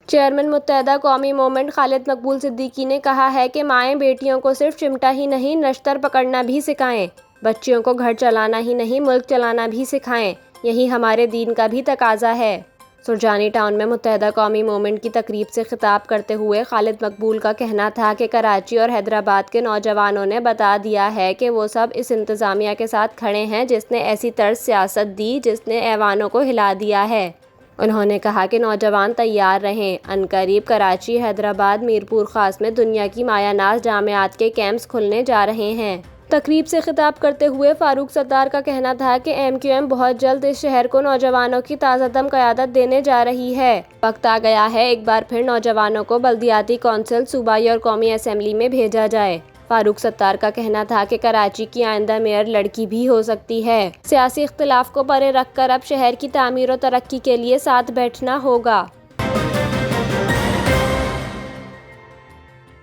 Chairman متحدہ قومی movement خالد مقبول صدیقی نے کہا ہے کہ مائیں بیٹیوں کو صرف چمٹا ہی نہیں نشتر پکڑنا بھی سکھائیں، بچیوں کو گھر چلانا ہی نہیں ملک چلانا بھی سکھائیں، یہی ہمارے دین کا بھی تقاضا ہے۔ سرجانی ٹاؤن میں متحدہ قومی موومنٹ کی تقریب سے خطاب کرتے ہوئے خالد مقبول کا کہنا تھا کہ کراچی اور حیدرآباد کے نوجوانوں نے بتا دیا ہے کہ وہ سب اس انتظامیہ کے ساتھ کھڑے ہیں جس نے ایسی طرز سیاست دی جس نے ایوانوں کو ہلا دیا ہے۔ انہوں نے کہا کہ نوجوان تیار رہیں، عنقریب کراچی، حیدرآباد، میرپور خاص میں دنیا کی مایہ ناز جامعات کے کیمپس کھلنے جا رہے ہیں۔ تقریب سے خطاب کرتے ہوئے فاروق ستار کا کہنا تھا کہ MQM بہت جلد اس شہر کو نوجوانوں کی تازہ دم قیادت دینے جا رہی ہے۔ وقت آ گیا ہے ایک بار پھر نوجوانوں کو بلدیاتی کونسل، صوبائی اور قومی اسمبلی میں بھیجا جائے۔ فاروق ستار کا کہنا تھا کہ کراچی کی آئندہ میئر لڑکی بھی ہو سکتی ہے۔ سیاسی اختلاف کو پرے رکھ کر اب شہر کی تعمیر و ترقی کے لیے ساتھ بیٹھنا ہوگا۔